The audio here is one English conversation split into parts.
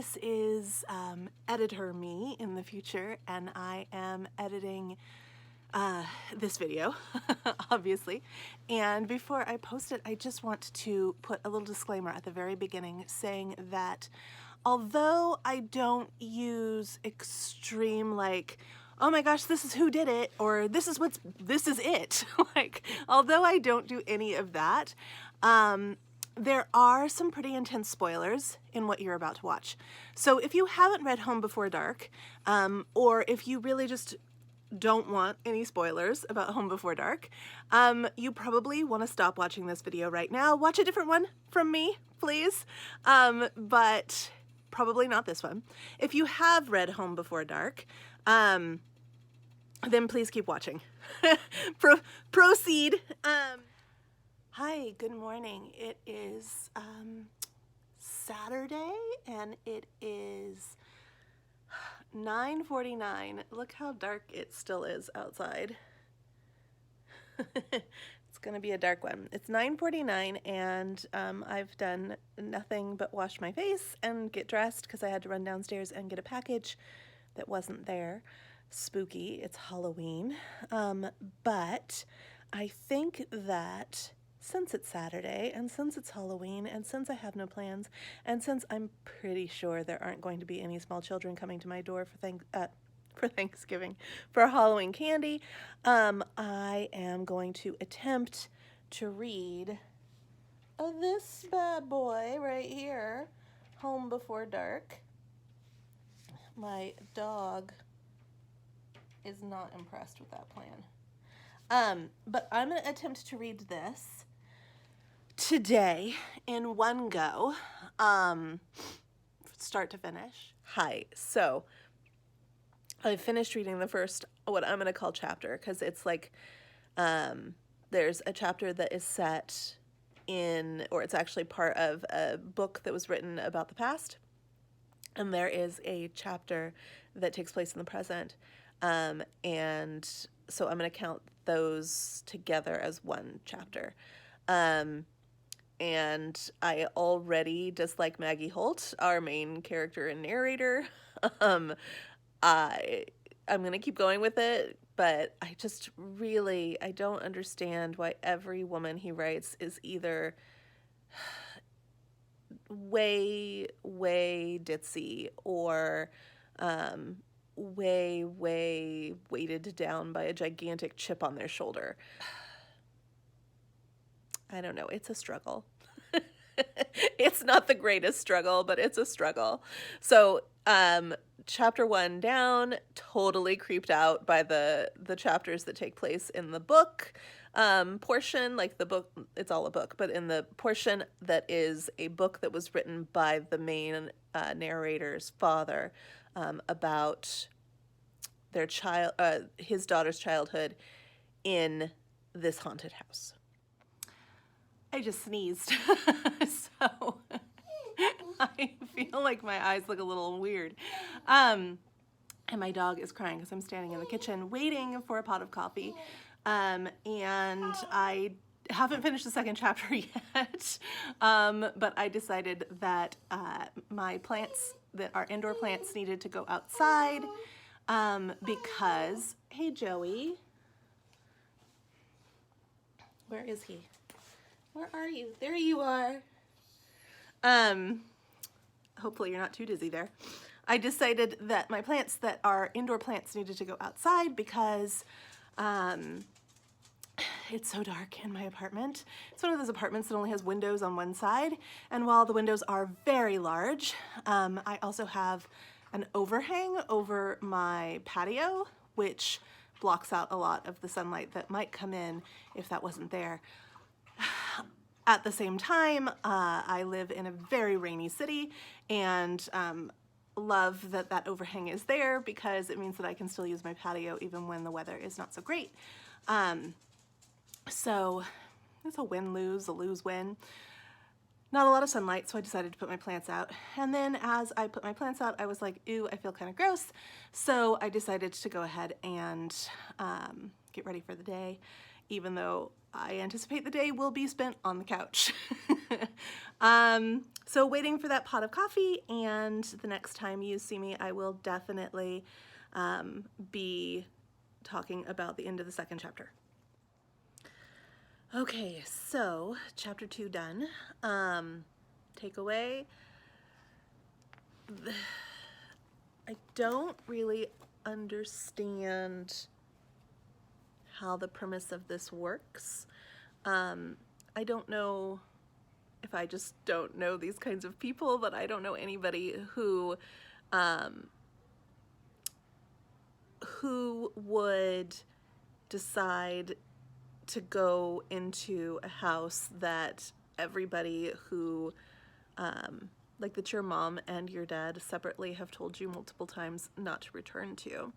this is editor me in the future, and I am editing this video, obviously. And before I post it, I just want to put a little disclaimer at the very beginning saying that although I don't use extreme, like, oh my gosh, this is who did it, or this is it. Like, although I don't do any of that, there are some pretty intense spoilers in what you're about to watch. So if you haven't read Home Before Dark, or if you really just don't want any spoilers about Home Before Dark, you probably want to stop watching this video right now. Watch a different one from me, please. But probably not this one. If you have read Home Before Dark, then please keep watching. Proceed. Hi, good morning. It is Saturday, and it is 9:49. Look how dark it still is outside. It's gonna be a dark one. It's 9:49, and I've done nothing but wash my face and get dressed because I had to run downstairs and get a package that wasn't there. Spooky. It's Halloween. But I think that since it's Saturday, and since it's Halloween, and since I have no plans, and since I'm pretty sure there aren't going to be any small children coming to my door for Thanksgiving for Halloween candy, I am going to attempt to read this bad boy right here, Home Before Dark. My dog is not impressed with that plan. But I'm going to attempt to read this today in one go, start to finish. Hi, so I finished reading the first, what I'm going to call chapter, because it's like, there's a chapter that is set in, or it's actually part of a book that was written about the past, and there is a chapter that takes place in the present, and so I'm going to count those together as one chapter. And I already dislike Maggie Holt, our main character and narrator. I'm going to keep going with it, but I just really, I don't understand why every woman he writes is either way ditzy, or way weighted down by a gigantic chip on their shoulder. I don't know, it's a struggle. It's not the greatest struggle, but it's a struggle. So, chapter 1 down, totally creeped out by the chapters that take place in the book portion. Like, the book, it's all a book, but in the portion that is a book that was written by the main narrator's father, about their his daughter's childhood in this haunted house. I just sneezed, so I feel like my eyes look a little weird. And my dog is crying because I'm standing in the kitchen waiting for a pot of coffee. And I haven't finished the second chapter yet, but I decided that my plants, that our indoor plants, needed to go outside, because, hey Joey, where is he? Where are you? There you are. Hopefully you're not too dizzy there. I decided that my plants, that our indoor plants, needed to go outside because it's so dark in my apartment. It's one of those apartments that only has windows on one side, and while the windows are very large, I also have an overhang over my patio, which blocks out a lot of the sunlight that might come in if that wasn't there. At the same time, I live in a very rainy city, and love that that overhang is there because it means that I can still use my patio even when the weather is not so great. So it's a win-lose, a lose-win. Not a lot of sunlight, so I decided to put my plants out. And then as I put my plants out, I was like, ew, I feel kind of gross. So I decided to go ahead and get ready for the day, even though I anticipate the day will be spent on the couch. So waiting for that pot of coffee, and the next time you see me, I will definitely be talking about the end of the second chapter. Okay, so chapter 2 done. Takeaway. I don't really understand how the premise of this works. I don't know if I just don't know these kinds of people, but I don't know anybody who would decide to go into a house that everybody who, like that your mom and your dad separately have told you multiple times not to return to.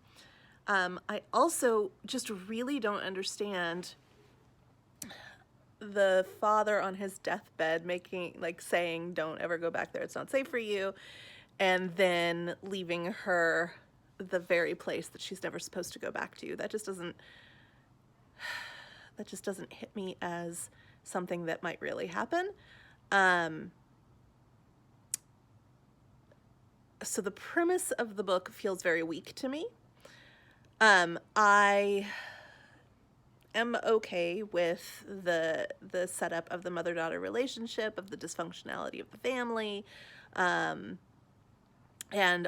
I also just really don't understand the father on his deathbed saying, don't ever go back there, it's not safe for you, and then leaving her the very place that she's never supposed to go back to. That just doesn't hit me as something that might really happen. So the premise of the book feels very weak to me. I am okay with the setup of the mother-daughter relationship, of the dysfunctionality of the family, and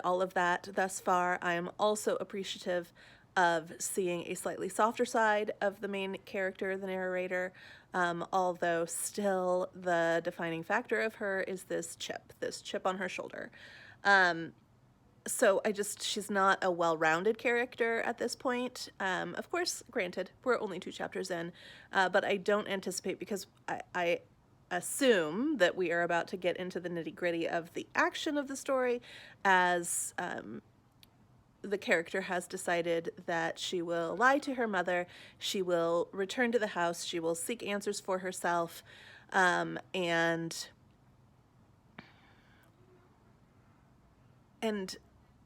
all of that thus far. I am also appreciative of seeing a slightly softer side of the main character, the narrator, although still the defining factor of her is this chip on her shoulder. So she's not a well-rounded character at this point. Of course, granted, we're only 2 chapters in, but I don't anticipate, because I assume that we are about to get into the nitty-gritty of the action of the story, as the character has decided that she will lie to her mother, she will return to the house, she will seek answers for herself, and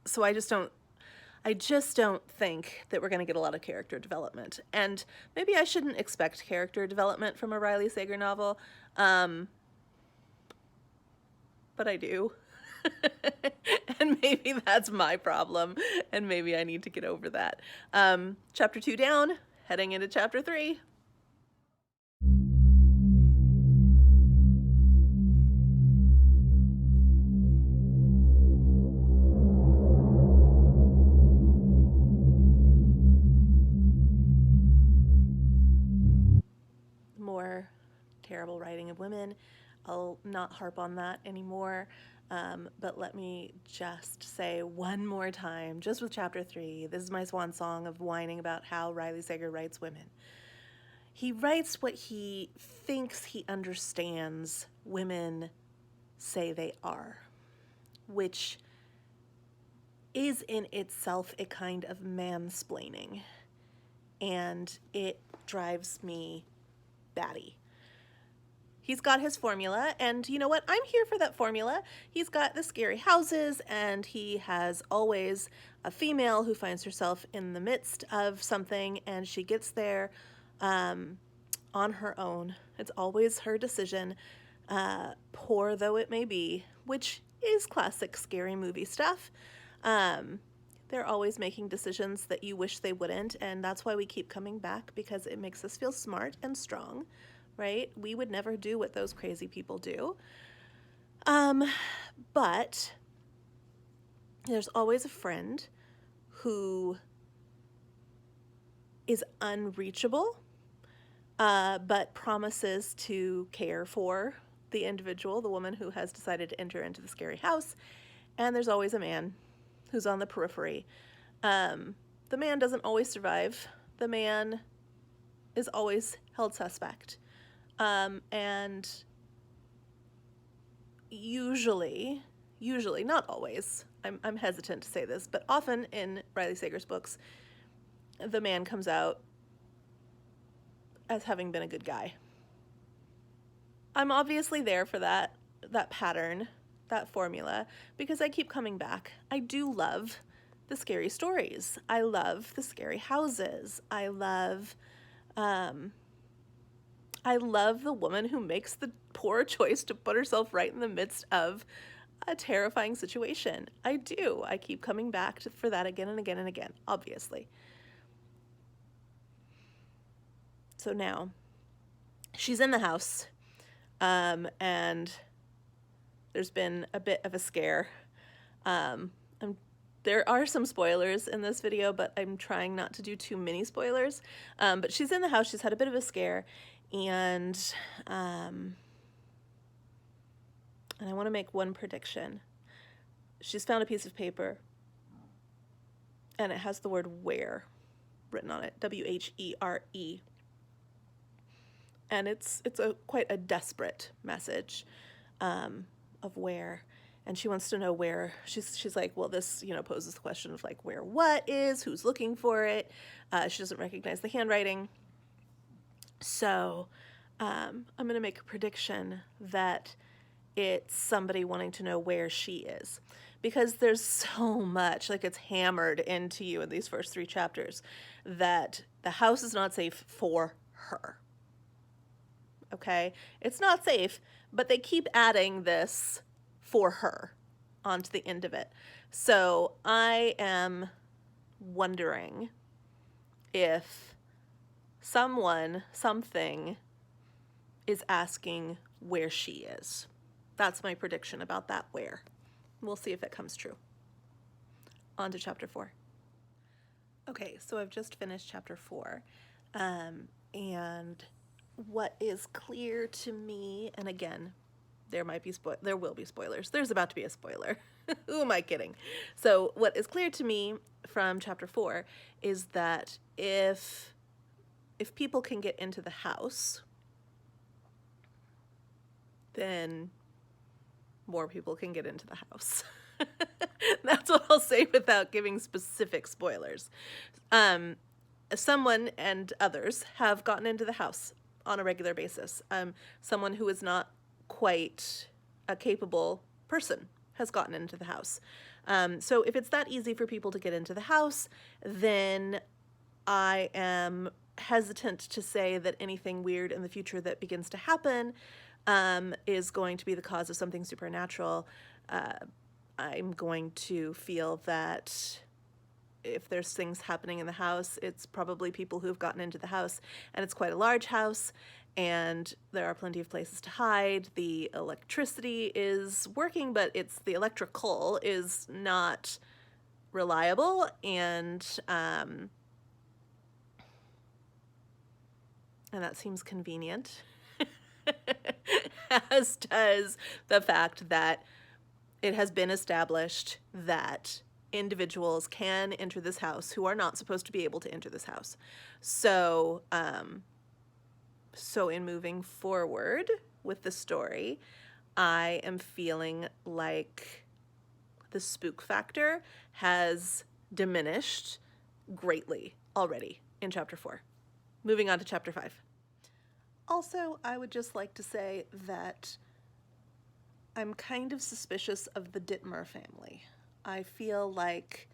so I just don't think that we're going to get a lot of character development. And maybe I shouldn't expect character development from a Riley Sager novel, but I do. And maybe that's my problem, and maybe I need to get over that. Chapter 2 down, heading into chapter 3. More terrible writing of women. I'll not harp on that anymore, but let me just say one more time, just with chapter 3, this is my swan song of whining about how Riley Sager writes women. He writes what he thinks he understands women say they are, which is in itself a kind of mansplaining, and it drives me batty. He's got his formula, and you know what? I'm here for that formula. He's got the scary houses, and he has always a female who finds herself in the midst of something, and she gets there on her own. It's always her decision, poor though it may be, which is classic scary movie stuff. They're always making decisions that you wish they wouldn't, and that's why we keep coming back, because it makes us feel smart and strong. Right? We would never do what those crazy people do. But there's always a friend who is unreachable, but promises to care for the individual, the woman who has decided to enter into the scary house. And there's always a man who's on the periphery. The man doesn't always survive. The man is always held suspect. And usually, not always, I'm hesitant to say this, but often in Riley Sager's books, the man comes out as having been a good guy. I'm obviously there for that pattern, that formula, because I keep coming back. I do love the scary stories. I love the scary houses. I love the woman who makes the poor choice to put herself right in the midst of a terrifying situation. I do. I keep coming back for that again and again and again, obviously. So now she's in the house, and there's been a bit of a scare. There are some spoilers in this video, but I'm trying not to do too many spoilers. But she's in the house. She's had a bit of a scare, and I want to make one prediction. She's found a piece of paper, and it has the word where written on it, W-H-E-R-E. And it's quite a desperate message of where. And she wants to know where. She's like, well, this, poses the question of like where what is, who's looking for it. She doesn't recognize the handwriting. So I'm going to make a prediction that it's somebody wanting to know where she is. Because there's so much, like it's hammered into you in these first 3 chapters, that the house is not safe for her. Okay? It's not safe, but they keep adding this for her onto the end of it. So I am wondering if something is asking where she is. That's my prediction about that where. We'll see if it comes true. On to chapter 4. Okay, so I've just finished chapter 4. And what is clear to me, and again, there will be spoilers. There's about to be a spoiler. Who am I kidding? So what is clear to me from chapter 4 is that if people can get into the house, then more people can get into the house. That's what I'll say without giving specific spoilers. Someone and others have gotten into the house on a regular basis. Someone who is not quite a capable person has gotten into the house. So if it's that easy for people to get into the house, then I am hesitant to say that anything weird in the future that begins to happen is going to be the cause of something supernatural. I'm going to feel that if there's things happening in the house, it's probably people who have gotten into the house, and it's quite a large house, and there are plenty of places to hide. The electricity is working, but the electrical is not reliable, and that seems convenient, as does the fact that it has been established that individuals can enter this house who are not supposed to be able to enter this house. So, so in moving forward with the story, I am feeling like the spook factor has diminished greatly already in chapter 4. Moving on to chapter 5. Also, I would just like to say that I'm kind of suspicious of the Dittmer family. I feel like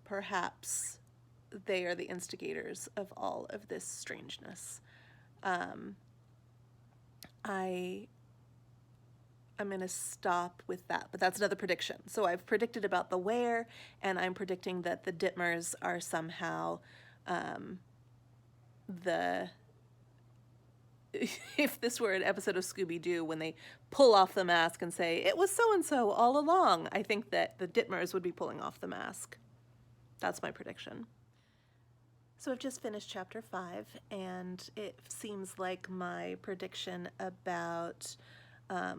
perhaps they are the instigators of all of this strangeness. I'm going to stop with that, but that's another prediction. So I've predicted about the where, and I'm predicting that the Dittmers are somehow if this were an episode of Scooby-Doo, when they pull off the mask and say, it was so-and-so all along, I think that the Dittmers would be pulling off the mask. That's my prediction. So I've just finished chapter 5, and it seems like my prediction about,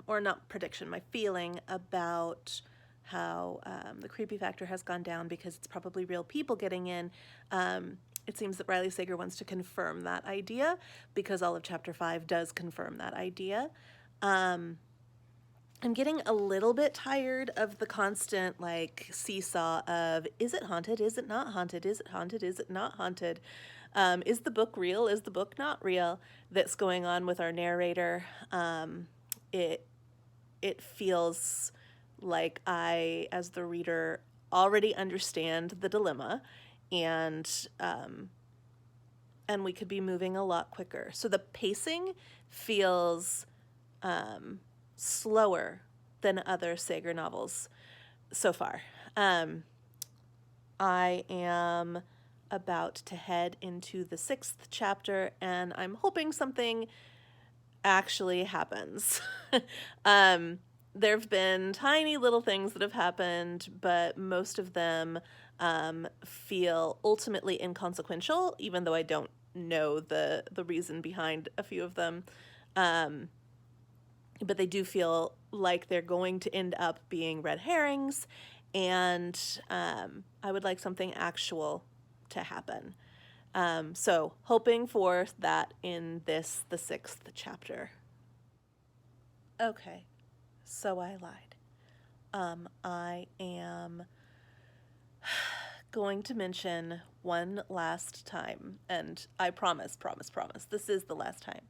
or not prediction, my feeling about how the creepy factor has gone down because it's probably real people getting in. It seems that Riley Sager wants to confirm that idea because all of chapter 5 does confirm that idea. I'm getting a little bit tired of the constant seesaw of, is it haunted? Is it not haunted? Is it haunted? Is it not haunted? Is the book real? Is the book not real? That's going on with our narrator. It feels like I, as the reader, already understand the dilemma, and we could be moving a lot quicker. So the pacing feels slower than other Sager novels so far. I am about to head into the 6th chapter, and I'm hoping something actually happens. There have been tiny little things that have happened, but most of them feel ultimately inconsequential, even though I don't know the reason behind a few of them. But they do feel like they're going to end up being red herrings, and I would like something actual to happen. So hoping for that in the 6th chapter. Okay, so I lied. I am going to mention one last time, and I promise, this is the last time,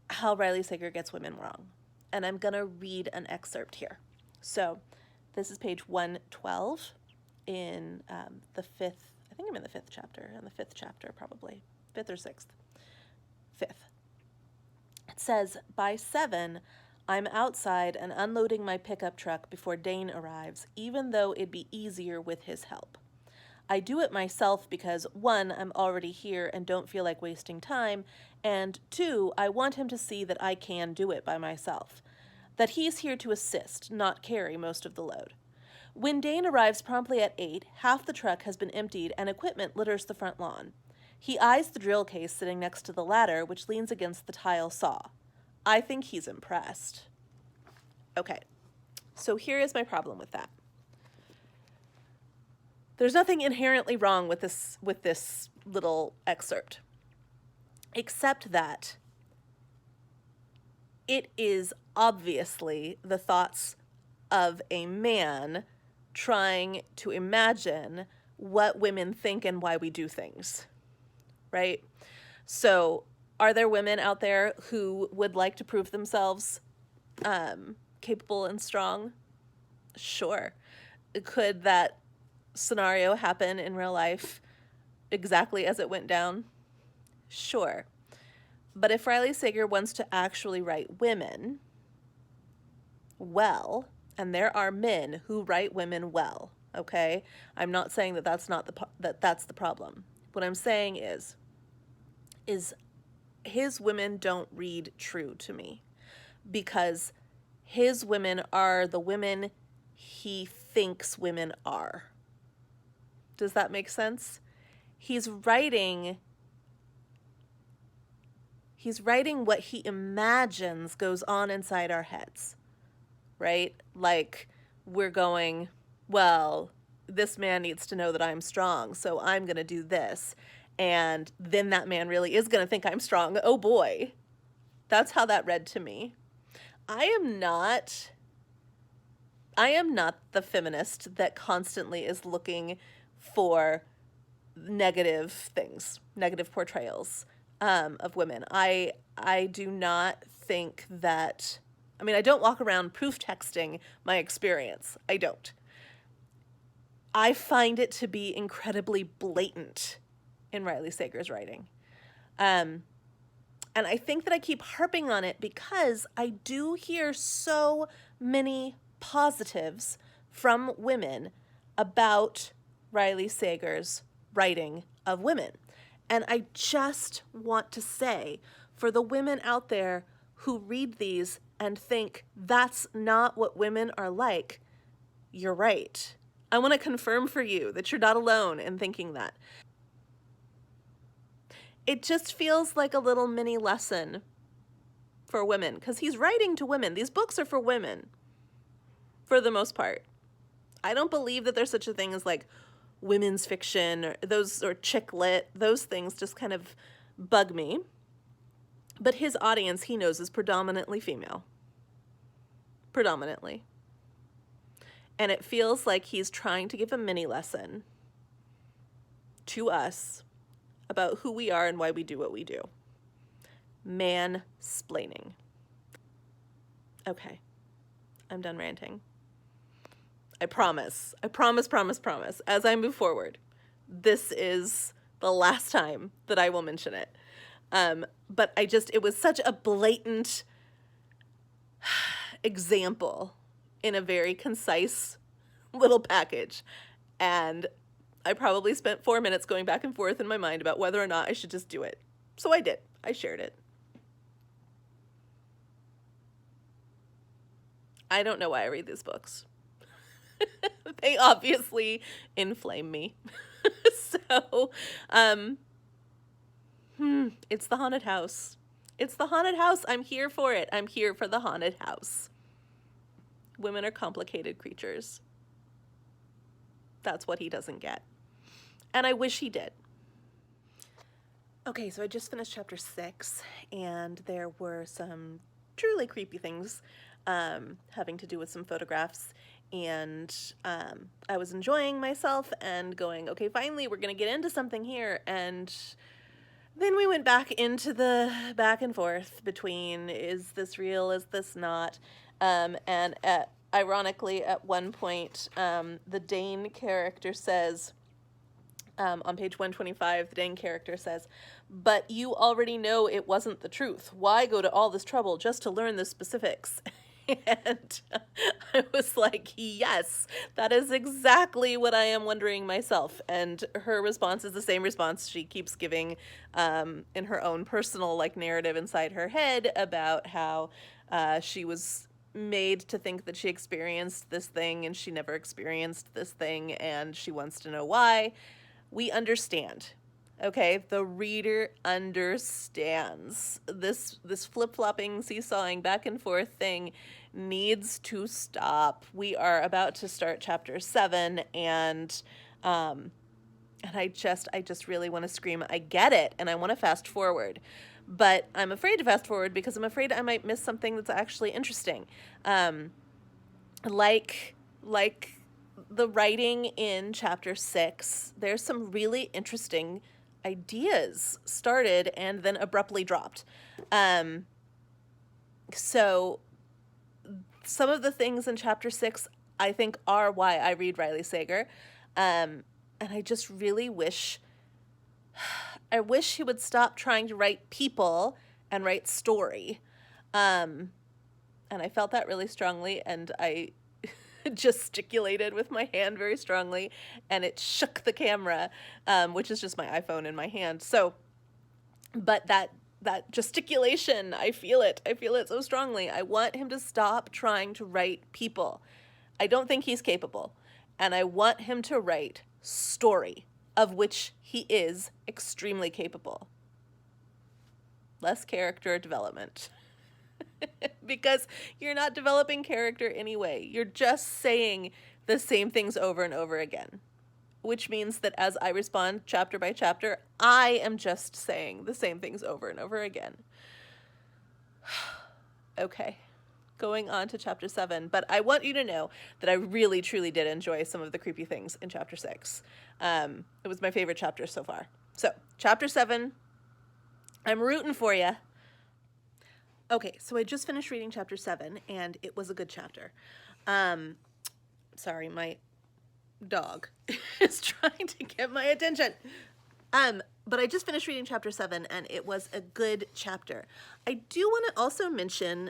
how Riley Sager gets women wrong. And I'm going to read an excerpt here. So this is page 112 in the 5th, I think I'm in the 5th chapter, in the 5th chapter probably, 5th or 6th, 5th. It says, by 7, I'm outside and unloading my pickup truck before Dane arrives, even though it'd be easier with his help. I do it myself because 1, I'm already here and don't feel like wasting time, and 2, I want him to see that I can do it by myself. That he's here to assist, not carry most of the load. When Dane arrives promptly at 8, half the truck has been emptied and equipment litters the front lawn. He eyes the drill case sitting next to the ladder, which leans against the tile saw. I think he's impressed. Okay, so here is my problem with that. There's nothing inherently wrong with this little excerpt, except that it is obviously the thoughts of a man trying to imagine what women think and why we do things, right? So are there women out there who would like to prove themselves capable and strong? Sure. Could that scenario happen in real life exactly as it went down? Sure. But if Riley Sager wants to actually write women well, and there are men who write women well, okay? I'm not saying that that's the problem. What I'm saying is his women don't read true to me, because his women are the women he thinks women are. Does that make sense? He's writing what he imagines goes on inside our heads, right? Like, we're going, well, this man needs to know that I'm strong, so I'm going to do this. And then that man really is going to think I'm strong. Oh boy. That's how that read to me. I am not the feminist that constantly is looking for negative things, negative portrayals of women. I do not think that, I don't walk around proof texting my experience. I don't. I find it to be incredibly blatant in Riley Sager's writing. And I think that I keep harping on it because I do hear so many positives from women about Riley Sager's writing of women. And I just want to say, for the women out there who read these and think that's not what women are like, you're right. I want to confirm for you that you're not alone in thinking that. It just feels like a little mini lesson for women, because he's writing to women. These books are for women, for the most part. I don't believe that there's such a thing as like women's fiction or chick lit. Those things just kind of bug me. But his audience, he knows, is predominantly female. Predominantly. And it feels like he's trying to give a mini lesson to us about who we are and why we do what we do. Mansplaining. Okay, I'm done ranting. I promise. I promise, promise, promise. As I move forward, this is the last time that I will mention it. But it was such a blatant example in a very concise little package. And I probably spent 4 minutes going back and forth in my mind about whether or not I should just do it. So I did. I shared it. I don't know why I read these books. They obviously inflame me. So, it's the haunted house. It's the haunted house. I'm here for it. I'm here for the haunted house. Women are complicated creatures. That's what he doesn't get. And I wish he did. Okay, so I just finished chapter 6, and there were some truly creepy things having to do with some photographs. And I was enjoying myself and going, okay, finally, we're going to get into something here. And then we went back into the back and forth between, is this real, is this not? Ironically, at one point, the Dane character says, on page 125, the Dane character says, but you already know it wasn't the truth. Why go to all this trouble just to learn the specifics? And I was like, yes, that is exactly what I am wondering myself. And her response is the same response she keeps giving in her own personal narrative inside her head about how she was made to think that she experienced this thing and she never experienced this thing, and she wants to know why. We understand. Okay, the reader understands. This flip-flopping, seesawing, back and forth thing needs to stop. We are about to start chapter 7, and I just really want to scream, I get it, and I want to fast forward. But I'm afraid to fast forward because I'm afraid I might miss something that's actually interesting. Like the writing in chapter 6, there's some really interesting ideas started and then abruptly dropped. So some of the things in chapter 6, I think, are why I read Riley Sager. And I just really wish he would stop trying to write people and write story. And I felt that really strongly, and I gesticulated with my hand very strongly, and it shook the camera, which is just my iPhone in my hand. So, but that gesticulation, I feel it so strongly. I want him to stop trying to write people. I don't think he's capable, and I want him to write story, of which he is extremely capable. Less character development. Because you're not developing character anyway. You're just saying the same things over and over again. Which means that as I respond chapter by chapter, I am just saying the same things over and over again. Okay, going on to chapter 7. But I want you to know that I really, truly did enjoy some of the creepy things in chapter 6. It was my favorite chapter so far. So, chapter 7, I'm rooting for you. Okay, so I just finished reading chapter 7, and it was a good chapter. Sorry, my dog is trying to get my attention. But I just finished reading chapter 7, and it was a good chapter. I do want to also mention,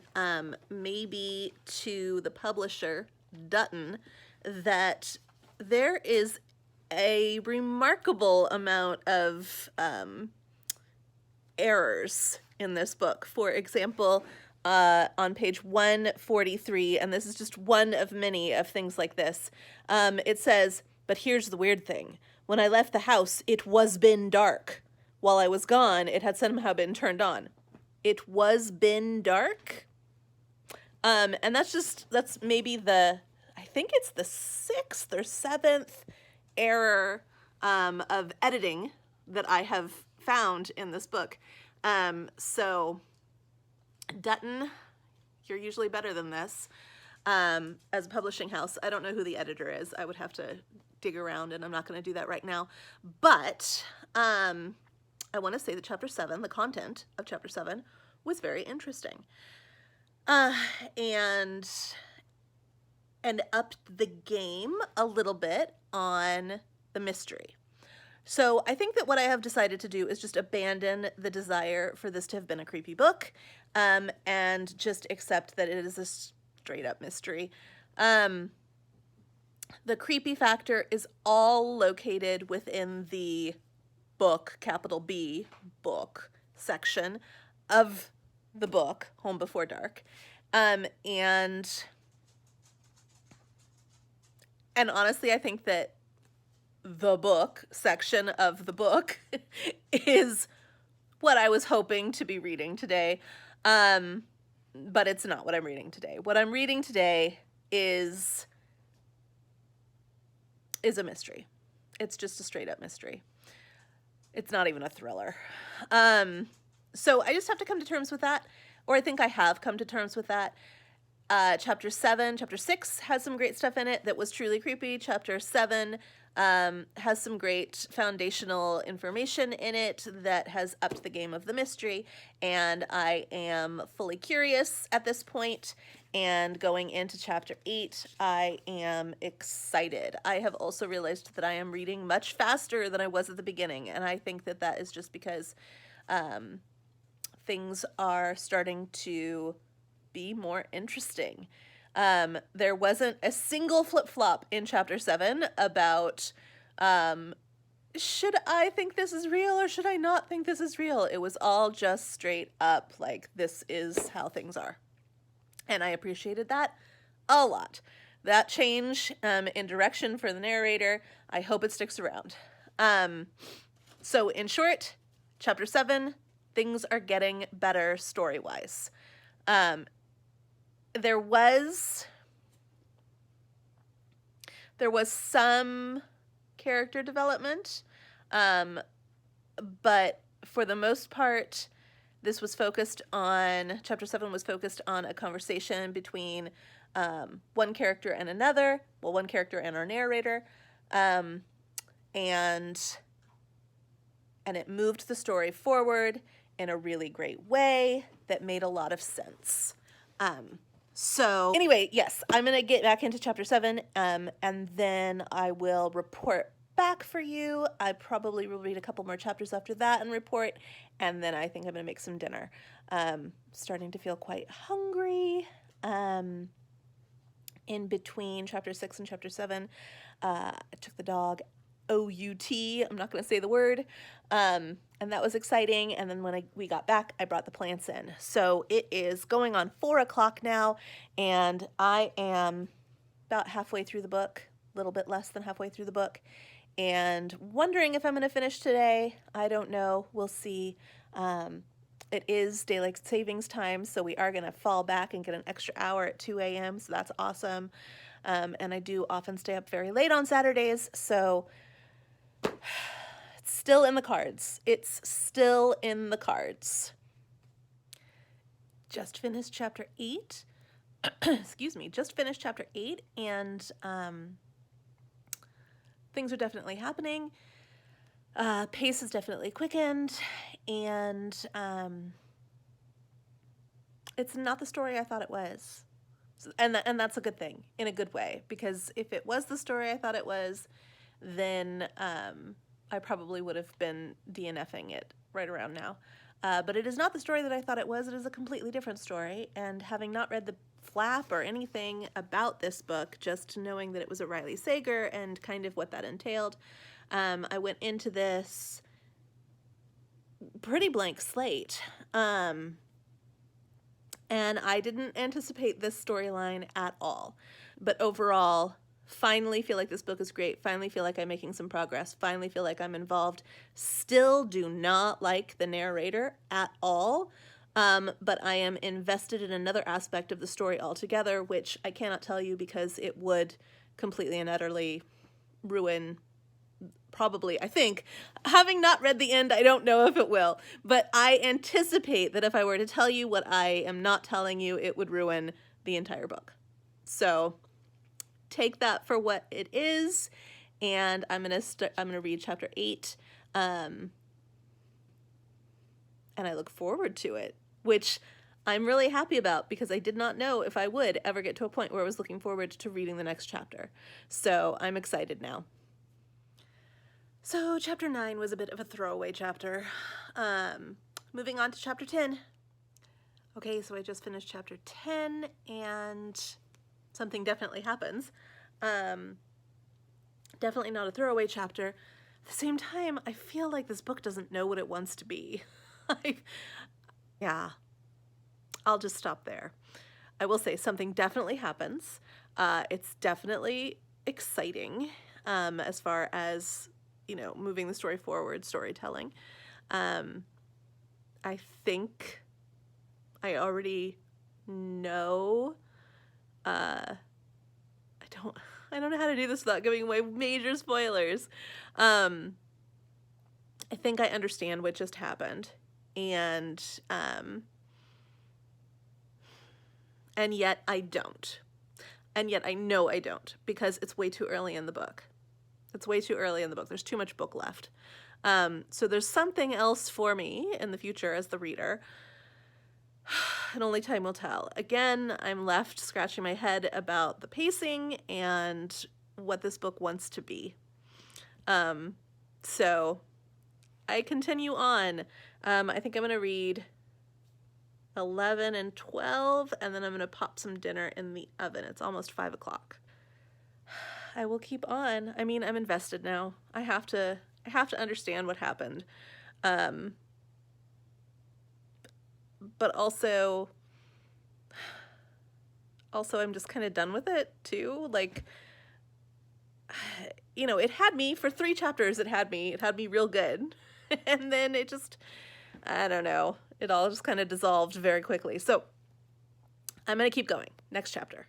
maybe to the publisher, Dutton, that there is a remarkable amount of errors in this book. For example, on page 143, and this is just one of many of things like this, it says, but here's the weird thing. When I left the house, it was been dark. While I was gone, it had somehow been turned on. It was been dark? And that's maybe I think it's the 6th or 7th error of editing that I have found in this book. So Dutton, you're usually better than this. As a publishing house, I don't know who the editor is. I would have to dig around, and I'm not going to do that right now. But I want to say that chapter 7, the content of chapter 7, was very interesting. And and upped the game a little bit on the mystery. So I think that what I have decided to do is just abandon the desire for this to have been a creepy book, and just accept that it is a straight up mystery. The creepy factor is all located within the book, capital B, book section of the book, Home Before Dark. And honestly, I think that the book section of the book is what I was hoping to be reading today. But it's not what I'm reading today. What I'm reading today is a mystery. It's just a straight up mystery. It's not even a thriller. So I just have to come to terms with that, or I think I have come to terms with that. Chapter 6 has some great stuff in it that was truly creepy. Chapter 7 has some great foundational information in it that has upped the game of the mystery, and I am fully curious at this point. And going into chapter 8, I am excited. I have also realized that I am reading much faster than I was at the beginning, and I think that that is just because things are starting to be more interesting. There wasn't a single flip-flop in chapter 7 about should I think this is real or should I not think this is real? It was all just straight up like, this is how things are. And I appreciated that a lot. That change in direction for the narrator, I hope it sticks around. So in short, chapter 7, things are getting better story-wise. There was some character development, but for the most part, this was focused on, chapter 7 was focused on a conversation between one character and another, well, one character and our narrator, and it moved the story forward in a really great way that made a lot of sense. So anyway, yes, I'm going to get back into chapter 7, and then I will report back for you. I probably will read a couple more chapters after that and report, and then I think I'm going to make some dinner. Starting to feel quite hungry. In between chapter 6 and chapter 7, I took the dog OUT. I'm not going to say the word. And that was exciting. And then when we got back, I brought the plants in. So it is going on 4 o'clock now, and I am about halfway through the book, a little bit less than halfway through the book, and wondering if I'm going to finish today. I don't know. We'll see. It is daylight savings time, so we are going to fall back and get an extra hour at 2 a.m., so that's awesome. And I do often stay up very late on Saturdays, so it's still in the cards. It's still in the cards. Just finished chapter 8. Excuse me. Just finished chapter 8, and things are definitely happening. Pace is definitely quickened, and it's not the story I thought it was. And that's a good thing, in a good way, because if it was the story I thought it was, then I probably would have been DNFing it right around now. But it is not the story that I thought it was. It is a completely different story, and having not read the flap or anything about this book, just knowing that it was a Riley Sager and kind of what that entailed, I went into this pretty blank slate. And I didn't anticipate this storyline at all. But overall, finally feel like this book is great. Finally feel like I'm making some progress. Finally feel like I'm involved. Still do not like the narrator at all. But I am invested in another aspect of the story altogether, which I cannot tell you because it would completely and utterly ruin, probably, I think. Having not read the end, I don't know if it will, but I anticipate that if I were to tell you what I am not telling you, it would ruin the entire book. So take that for what it is, and I'm gonna read chapter 8, and I look forward to it, which I'm really happy about, because I did not know if I would ever get to a point where I was looking forward to reading the next chapter. So I'm excited now. So chapter 9 was a bit of a throwaway chapter. Moving on to chapter 10. Okay, so I just finished chapter 10 and something definitely happens. Definitely not a throwaway chapter. At the same time, I feel like this book doesn't know what it wants to be. Yeah, I'll just stop there. I will say something definitely happens. It's definitely exciting as far as, moving the story forward, storytelling. I think I already know. I don't know how to do this without giving away major spoilers. I think I understand what just happened, and yet I don't. And yet I know I don't, because it's way too early in the book. It's way too early in the book. There's too much book left. So there's something else for me in the future as the reader, and only time will tell. Again, I'm left scratching my head about the pacing and what this book wants to be. So I continue on. I think I'm going to read 11 and 12, and then I'm going to pop some dinner in the oven. It's almost 5 o'clock. I will keep on. I mean, I'm invested now. I have to understand what happened. But also I'm just kind of done with it too. Like, it had me for 3 chapters. It had me real good. And then it just, I don't know. It all just kind of dissolved very quickly. So I'm going to keep going. Next chapter.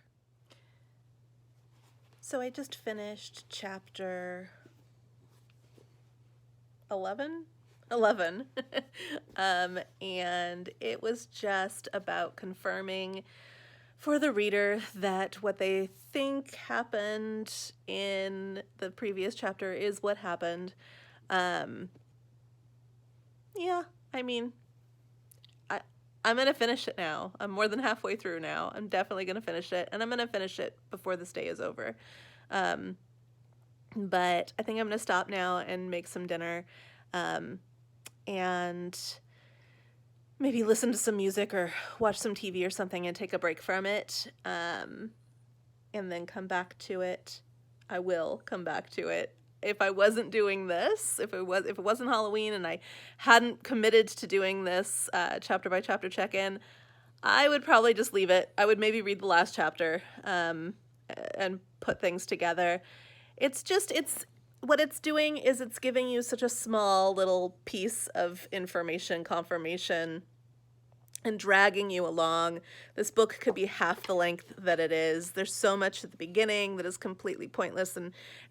So I just finished chapter 11. And it was just about confirming for the reader that what they think happened in the previous chapter is what happened. Yeah, I mean, I'm going to finish it now. I'm more than halfway through now. I'm definitely going to finish it, and I'm going to finish it before this day is over. But I think I'm going to stop now and make some dinner, and maybe listen to some music or watch some TV or something and take a break from it, and then come back to it. I will come back to it. If I wasn't doing this, if it wasn't Halloween and I hadn't committed to doing this chapter by chapter check-in, I would probably just leave it. I would maybe read the last chapter and put things together. What it's doing is it's giving you such a small little piece of information, confirmation, and dragging you along. This book could be half the length that it is. There's so much at the beginning that is completely pointless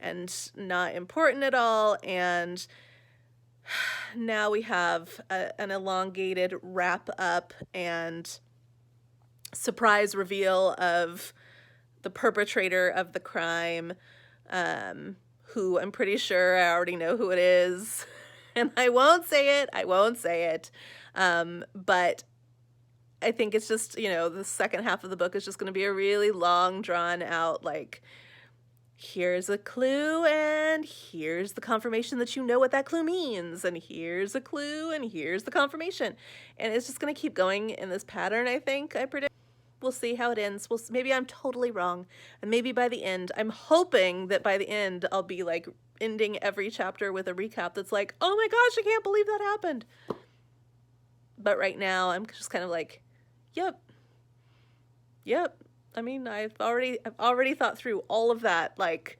and not important at all. And now we have an elongated wrap up and surprise reveal of the perpetrator of the crime, who I'm pretty sure I already know who it is. And I won't say it. But I think it's just, the second half of the book is just going to be a really long, drawn out, like, here's a clue and here's the confirmation that you know what that clue means, and here's a clue and here's the confirmation. And it's just going to keep going in this pattern, I predict. We'll see how it ends. Maybe I'm totally wrong. And maybe by the end, I'm hoping that by the end, I'll be like ending every chapter with a recap that's like, oh my gosh, I can't believe that happened. But right now, I'm just kind of like, Yep. I mean, I've already thought through all of that, like,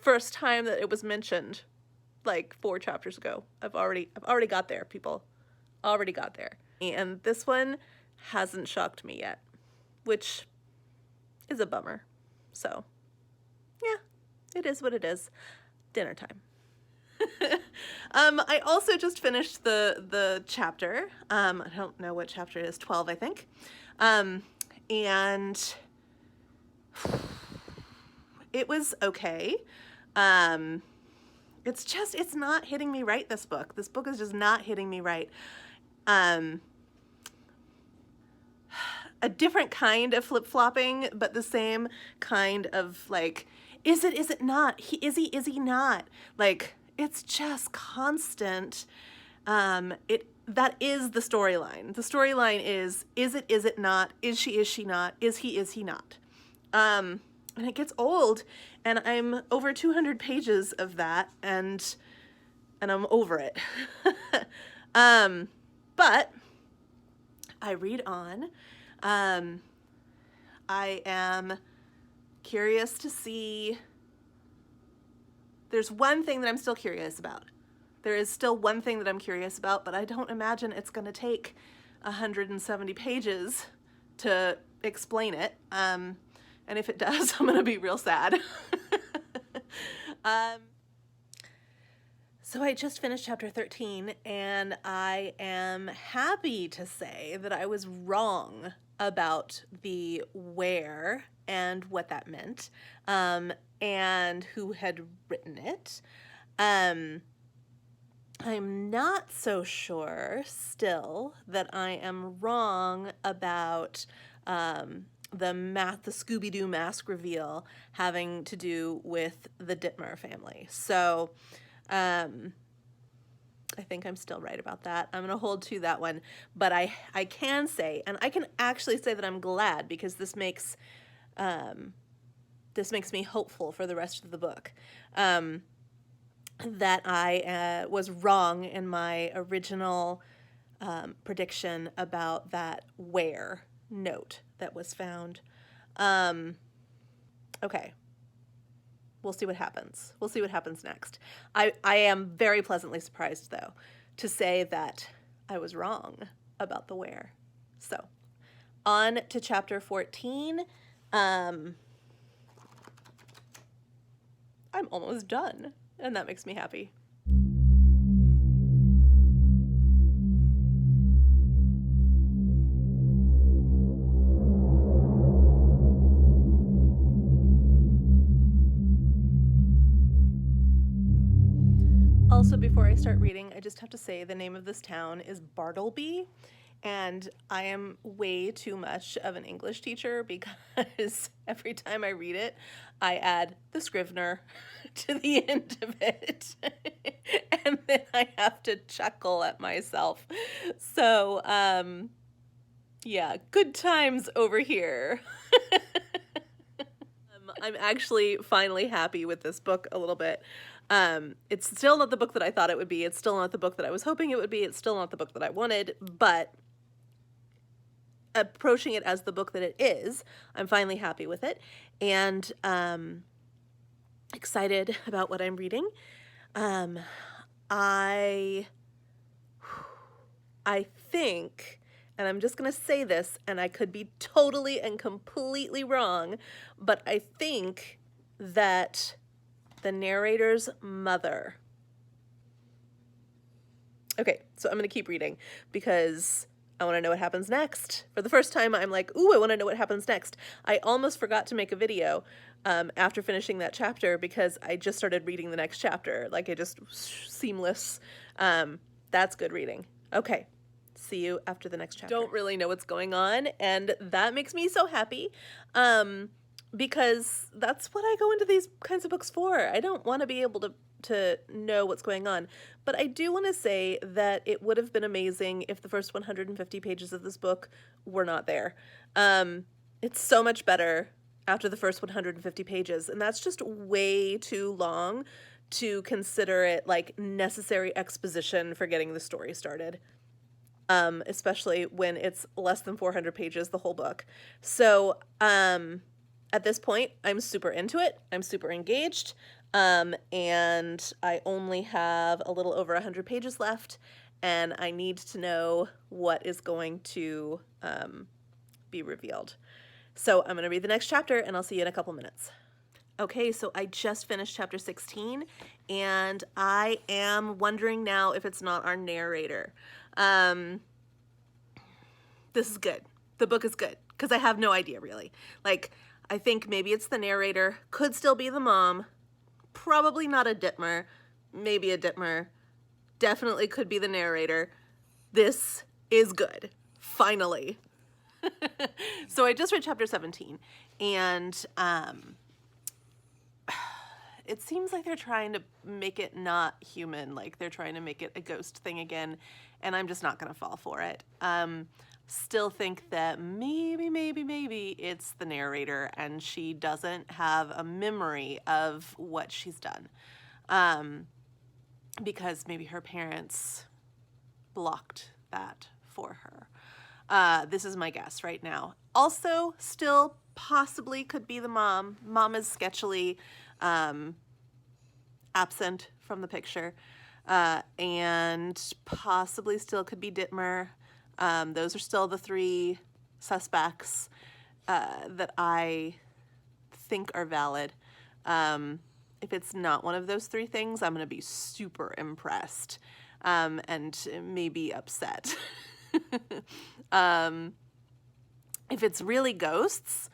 first time that it was mentioned, like 4 chapters ago. I've already got there, people. Already got there. And this one hasn't shocked me yet, which is a bummer. So, yeah, it is what it is. Dinner time. I also just finished the chapter. I don't know what chapter it is, 12, I think. And it was okay. It's not hitting me right, this book. This book is just not hitting me right. a different kind of flip-flopping, but the same kind of like, is it not? Is he not? Like, it's just constant. That is the storyline. The storyline is it not? Is she not? Is he not? And it gets old, and I'm over 200 pages of that, and I'm over it. But I read on. I am curious to see. There's one thing that I'm still curious about. There is still one thing that I'm curious about, but I don't imagine it's going to take 170 pages to explain it. And if it does, I'm going to be real sad. So I just finished chapter 13, and I am happy to say that I was wrong about the where and what that meant, and who had written it. I'm not so sure still that I am wrong about the Scooby-Doo mask reveal having to do with the Dittmer family. So I think I'm still right about that. I'm going to hold to that one. But I can say, and I can actually say that I'm glad, because this makes me hopeful for the rest of the book. That I was wrong in my original prediction about that where note that was found. Okay. We'll see what happens. We'll see what happens next. I am very pleasantly surprised, though, to say that I was wrong about the where. So, on to chapter 14. I'm almost done, and that makes me happy. Also, before I start reading, I just have to say the name of this town is Bartleby, and I am way too much of an English teacher, because every time I read it, I add the Scrivener to the end of it, and then I have to chuckle at myself. So, yeah, good times over here. I'm actually finally happy with this book a little bit. It's still not the book that I thought it would be. It's still not the book that I was hoping it would be. It's still not the book that I wanted, but approaching it as the book that it is, I'm finally happy with it, and excited about what I'm reading. I think, and I'm just going to say this, and I could be totally and completely wrong, but I think that the narrator's mother. Okay, so I'm going to keep reading because I want to know what happens next. For the first time, I'm like, ooh, I want to know what happens next. I almost forgot to make a video after finishing that chapter, because I just started reading the next chapter. Like, it just seamless. That's good reading. Okay, see you after the next chapter. Don't really know what's going on, and that makes me so happy. Because that's what I go into these kinds of books for. I don't want to be able to know what's going on. But I do want to say that it would have been amazing if the first 150 pages of this book were not there. It's so much better after the first 150 pages, and that's just way too long to consider it like necessary exposition for getting the story started. Especially when it's less than 400 pages, the whole book. So, at this point, I'm super into it. I'm super engaged. And I only have a little over 100 pages left, and I need to know what is going to be revealed. So I'm going to read the next chapter, and I'll see you in a couple minutes. Okay, so I just finished chapter 16, and I am wondering now if it's not our narrator. This is good. The book is good, because I have no idea, really. Like, I think maybe it's the narrator, could still be the mom, probably not a Dittmer, maybe a Dittmer, definitely could be the narrator. This is good, finally. So I just read chapter 17, and it seems like they're trying to make it not human, like they're trying to make it a ghost thing again, and I'm just not going to fall for it. Still think that maybe it's the narrator and she doesn't have a memory of what she's done. Because maybe her parents blocked that for her. This is my guess right now. Also, still possibly could be the mom. Mom is sketchily absent from the picture. And possibly still could be Dittmer. Those are still the three suspects that I think are valid. If it's not one of those three things, I'm going to be super impressed and maybe upset. If it's really ghosts,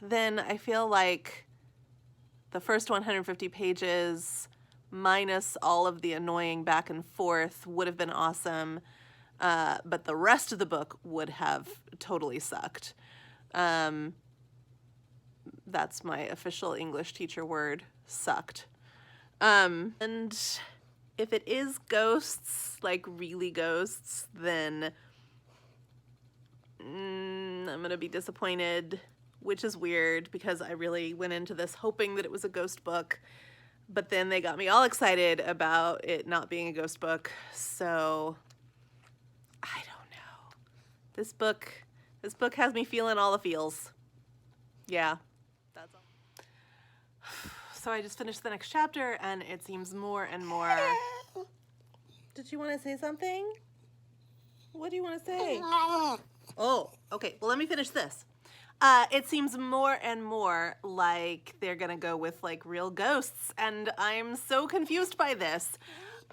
then I feel like the first 150 pages minus all of the annoying back and forth would have been awesome. But the rest of the book would have totally sucked. That's my official English teacher word, sucked. And if it is ghosts, like really ghosts, then I'm going to be disappointed, which is weird because I really went into this hoping that it was a ghost book. But then they got me all excited about it not being a ghost book. So I don't know. This book has me feeling all the feels. Yeah, that's all. So I just finished the next chapter and it seems more and more. Did you want to say something? What do you want to say? Oh, okay. Well, let me finish this. It seems more and more like they're gonna go with like real ghosts, and I'm so confused by this.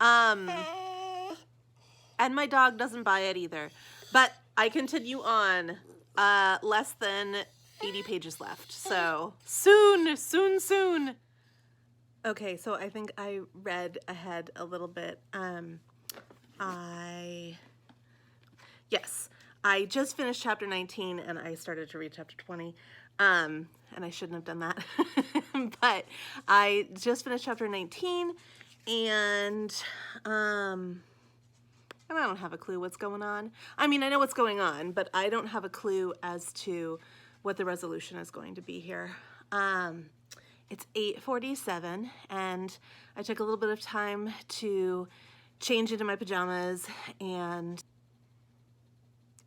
And my dog doesn't buy it either. But I continue on. Less than 80 pages left. So soon. Okay, so I think I read ahead a little bit. I just finished chapter 19 and I started to read chapter 20. And I shouldn't have done that. But I just finished chapter 19 and I don't have a clue what's going on. I mean, I know what's going on, but I don't have a clue as to what the resolution is going to be here. It's 8:47 and I took a little bit of time to change into my pajamas and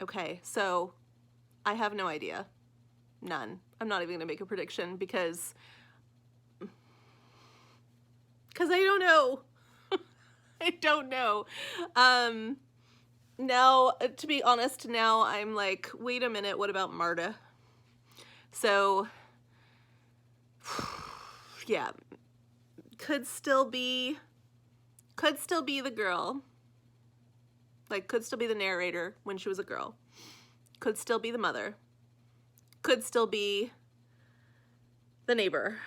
okay, so I have no idea. None. I'm not even going to make a prediction because I don't know. I don't know. Now, to be honest, now I'm like, wait a minute, what about Marta? So, yeah, could still be the girl. Like, could still be the narrator when she was a girl. Could still be the mother. Could still be the neighbor.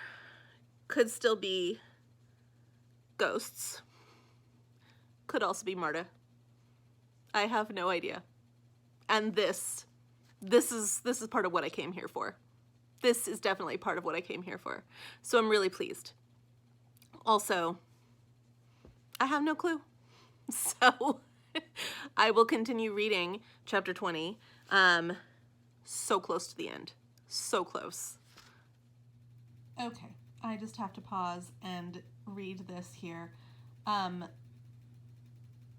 Could still be ghosts. Could also be Marta. I have no idea. And this is part of what I came here for. This is definitely part of what I came here for. So I'm really pleased. Also, I have no clue. So I will continue reading chapter 20. So close to the end. So close. Okay, I just have to pause and read this here.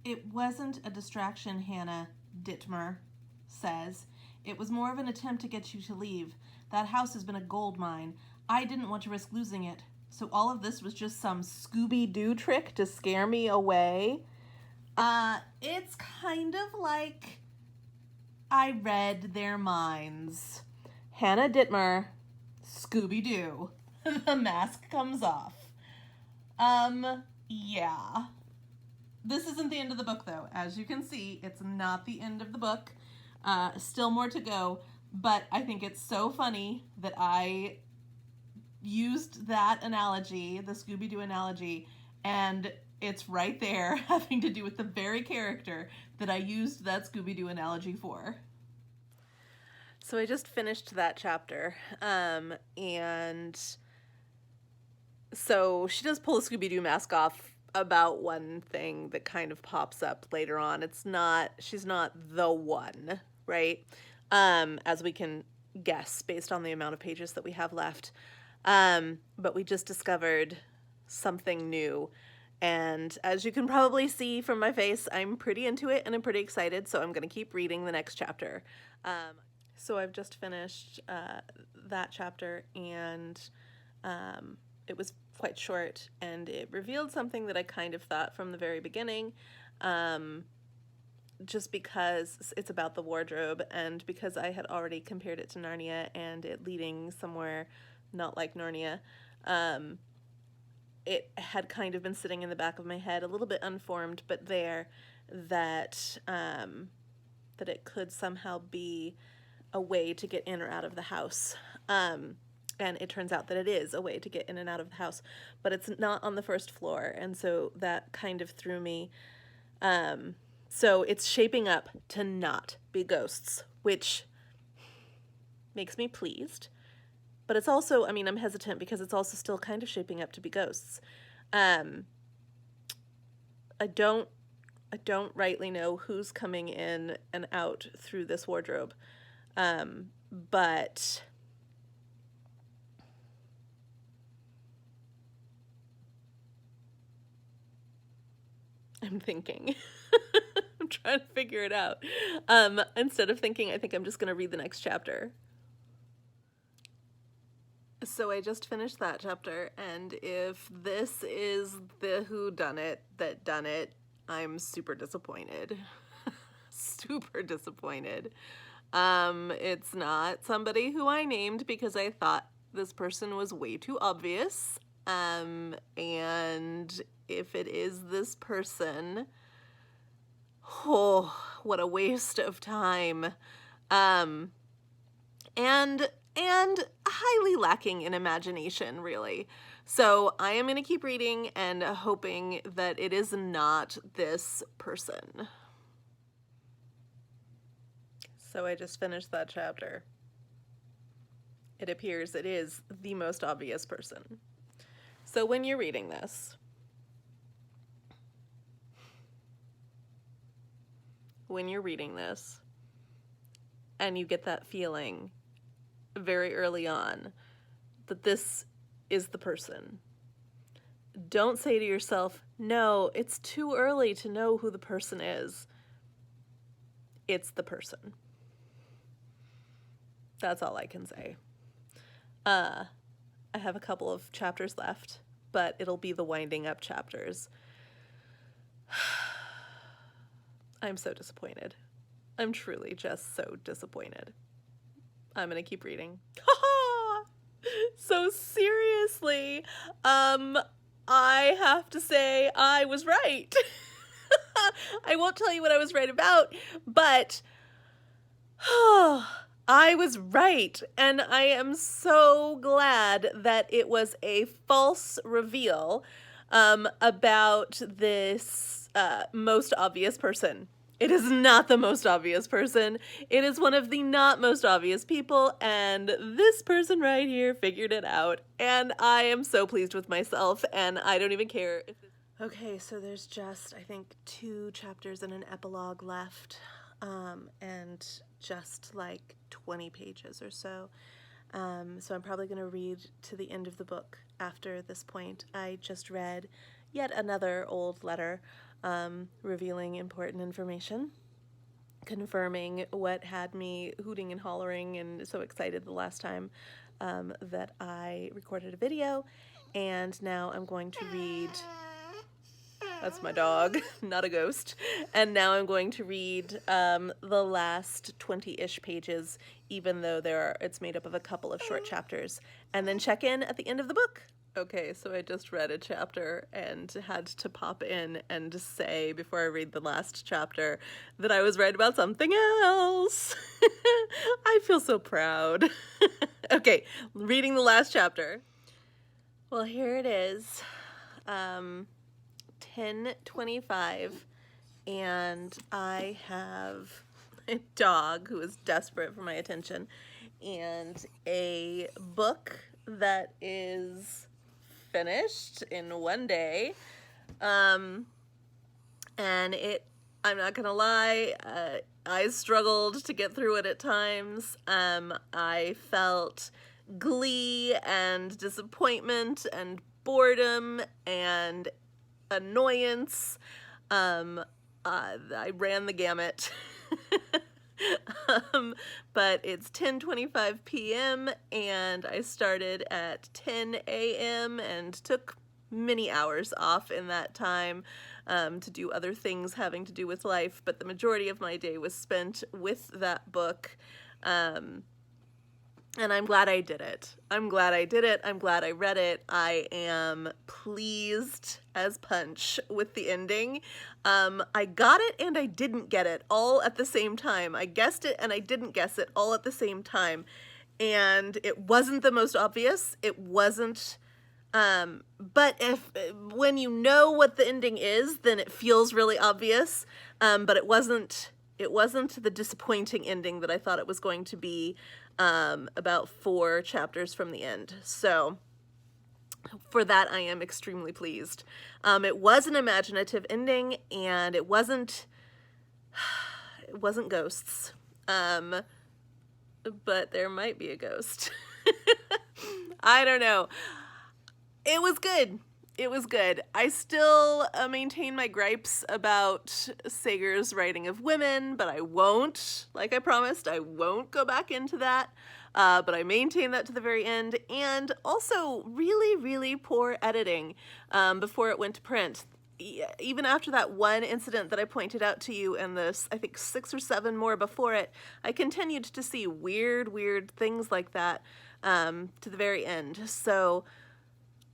It wasn't a distraction, Hannah, Dittmer says. It was more of an attempt to get you to leave. That house has been a gold mine. I didn't want to risk losing it. So all of this was just some Scooby-Doo trick to scare me away? It's kind of like I read their minds. Hannah Dittmer, Scooby-Doo. The mask comes off. Yeah. This isn't the end of the book, though. As you can see, it's not the end of the book. Still more to go, but I think it's so funny that I used that analogy, the Scooby-Doo analogy, and it's right there having to do with the very character that I used that Scooby-Doo analogy for. So I just finished that chapter, and so she does pull the Scooby-Doo mask off about one thing that kind of pops up later on. She's not the one, right? As we can guess based on the amount of pages that we have left. But we just discovered something new. And as you can probably see from my face, I'm pretty into it and I'm pretty excited, so I'm going to keep reading the next chapter. So I've just finished that chapter, and it was quite short, and it revealed something that I kind of thought from the very beginning, just because it's about the wardrobe, and because I had already compared it to Narnia and it leading somewhere not like Narnia. It had kind of been sitting in the back of my head, a little bit unformed, but there, that that it could somehow be a way to get in or out of the house. And it turns out that it is a way to get in and out of the house, but it's not on the first floor, and so that kind of threw me. So it's shaping up to not be ghosts, which makes me pleased. But it's also, I mean, I'm hesitant because it's also still kind of shaping up to be ghosts. I don't rightly know who's coming in and out through this wardrobe. But I'm thinking. I'm trying to figure it out. Instead of thinking, I think I'm just going to read the next chapter. So I just finished that chapter, and if this is the whodunit that done it, I'm super disappointed. Super disappointed. It's not somebody who I named because I thought this person was way too obvious. And if it is this person, oh, what a waste of time. And highly lacking in imagination, really. So I am going to keep reading and hoping that it is not this person. So I just finished that chapter. It appears it is the most obvious person. So when you're reading this, and you get that feeling very early on that this is the person, don't say to yourself, no, it's too early to know who the person is. It's the person. That's all I can say. I have a couple of chapters left, but it'll be the winding up chapters. I'm so disappointed. I'm truly just so disappointed. I'm gonna keep reading. So seriously, I have to say I was right. I won't tell you what I was right about, but I was right, and I am so glad that it was a false reveal about this most obvious person. It is not the most obvious person. It is one of the not most obvious people, and this person right here figured it out, and I am so pleased with myself, and I don't even care if this... Okay, so there's just, I think, 2 chapters and an epilogue left, and just like 20 pages or so. So I'm probably going to read to the end of the book after this point. I just read yet another old letter revealing important information, confirming what had me hooting and hollering and so excited the last time that I recorded a video. And now I'm going to read... That's my dog, not a ghost. And now I'm going to read the last 20-ish pages, even though it's made up of a couple of short chapters, and then check in at the end of the book. Okay, so I just read a chapter and had to pop in and say before I read the last chapter that I was right about something else. I feel so proud. Okay, reading the last chapter. Well, here it is. 10:25, and I have my dog who is desperate for my attention, and a book that is finished in one day. And I'm not gonna lie, I struggled to get through it at times. I felt glee and disappointment and boredom and annoyance. I ran the gamut. But it's 10:25 p.m. and I started at 10 a.m. and took many hours off in that time to do other things having to do with life, but the majority of my day was spent with that book. And I'm glad I did it. I'm glad I did it. I'm glad I read it. I am pleased as punch with the ending. I got it and I didn't get it all at the same time. I guessed it and I didn't guess it all at the same time. And it wasn't the most obvious. It wasn't, but when you know what the ending is, then it feels really obvious. But it wasn't the disappointing ending that I thought it was going to be, about 4 chapters from the end. So for that, I am extremely pleased. It was an imaginative ending, and it wasn't ghosts. But there might be a ghost. I don't know. It was good. It was good. I still maintain my gripes about Sager's writing of women, but I won't, like I promised, I won't go back into that. But I maintain that to the very end. And also really, really poor editing before it went to print. Even after that one incident that I pointed out to you and this, I think 6 or 7 more before it, I continued to see weird things like that to the very end. So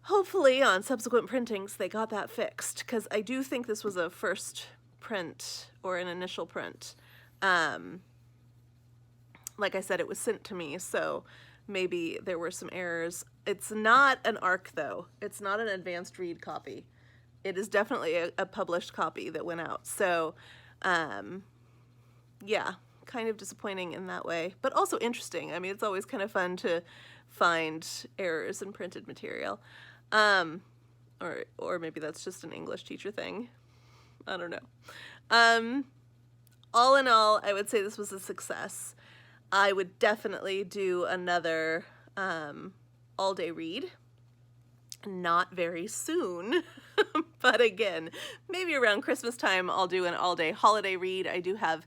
hopefully on subsequent printings they got that fixed, because I do think this was a first print or an initial print. Like I said, it was sent to me, so maybe there were some errors. It's not an ARC though. It's not an advanced read copy. It is definitely a published copy that went out. So yeah, kind of disappointing in that way, but also interesting. I mean, it's always kind of fun to find errors in printed material. Or maybe that's just an English teacher thing. I don't know. All in all, I would say this was a success. I would definitely do another all-day read. Not very soon, but again, maybe around Christmas time I'll do an all-day holiday read. I do have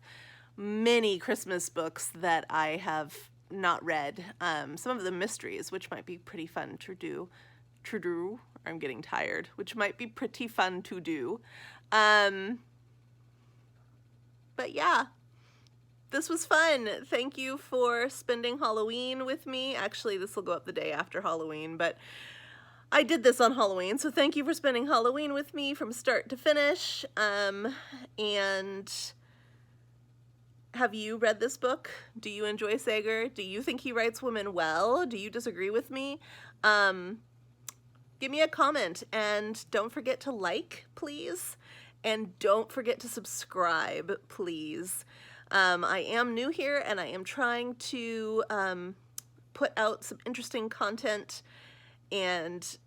many Christmas books that I have not read. Some of the mysteries, which might be pretty fun to do. I'm getting tired, which might be pretty fun to do. But yeah, this was fun. Thank you for spending Halloween with me. Actually, this will go up the day after Halloween, but I did this on Halloween, so thank you for spending Halloween with me from start to finish. And have you read this book? Do you enjoy Sager? Do you think he writes women well? Do you disagree with me? Give me a comment, and don't forget to like, please. And don't forget to subscribe, please. I am new here, and I am trying to put out some interesting content and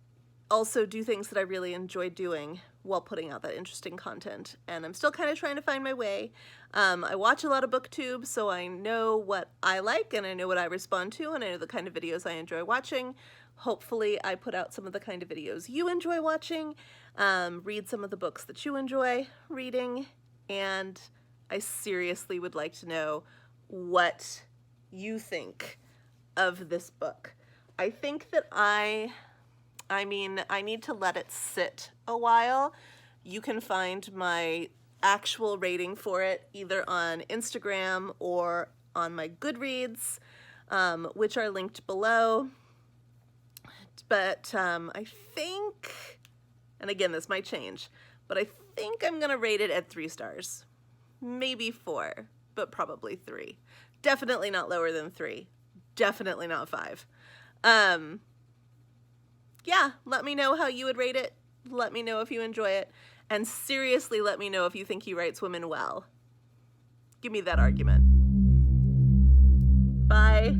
also do things that I really enjoy doing while putting out that interesting content. And I'm still kind of trying to find my way. I watch a lot of BookTube, so I know what I like and I know what I respond to, and I know the kind of videos I enjoy watching. Hopefully I put out some of the kind of videos you enjoy watching, read some of the books that you enjoy reading, and I seriously would like to know what you think of this book. I think that I need to let it sit a while. You can find my actual rating for it either on Instagram or on my Goodreads, which are linked below. But I think, and again, this might change, but I think I'm gonna rate it at 3 stars. Maybe 4, but probably 3. Definitely not lower than 3. Definitely not 5. Yeah, let me know how you would rate it. Let me know if you enjoy it. And seriously, let me know if you think he writes women well. Give me that argument. Bye.